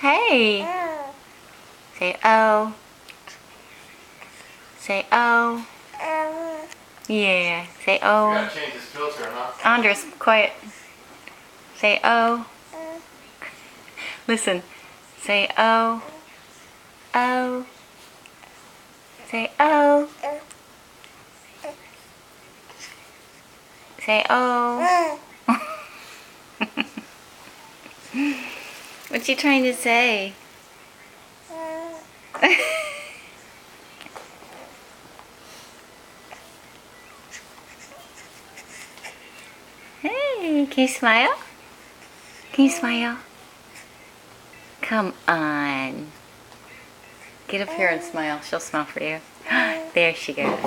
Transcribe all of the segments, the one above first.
Hey. Say oh. Say oh. Yeah. Say You oh. gotta change this filter, huh? Andres, quiet. Say oh. Listen. Say oh. Oh. Say oh. Say oh. What you trying to say? Hey, can you smile? Can you smile? Come on. Get up here and smile. She'll smile for you. There she goes.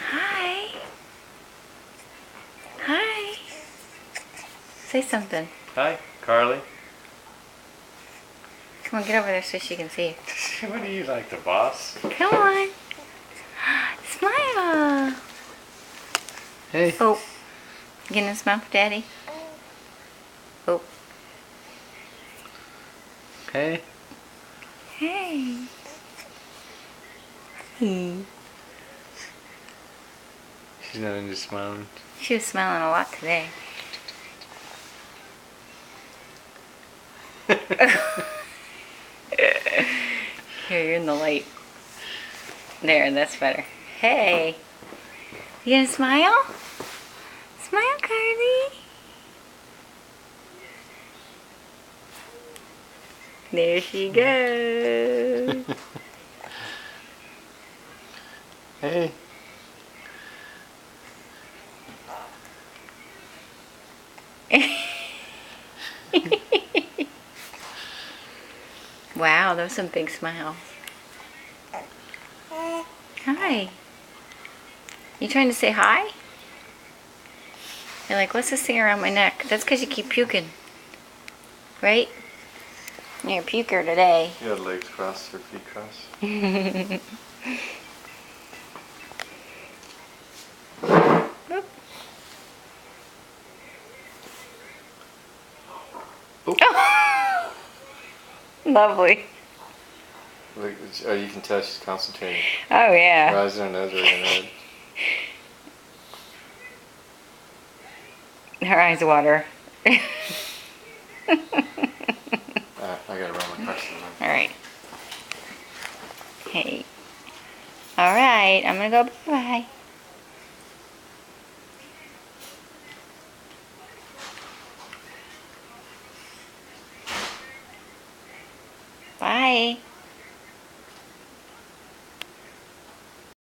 Hi. Hi. Say something. Hi, Carly. Come on, get over there so she can see you. What do you like, the boss? Come on. Smile. Hey. Oh. You gonna smile for Daddy? Oh. Hey. Hey. Hey. She's not into smiling. She was smiling a lot today. Here, you're in the light. There, that's better. Hey. You gonna smile? Smile, Carly. There she goes. Hey. Wow, those are some big smiles. Hi. You trying to say hi? You're like, what's this thing around my neck? That's because you keep puking. Right? You're a puker today. You got legs crossed or feet crossed? Boop. Oop. Oh. Lovely. Look, oh, you can tell she's concentrating. Oh, yeah. Her eyes and her nose are in red. Her eyes water. I gotta run my car. Alright. Hey. Alright, I'm gonna go bye-bye. Bye.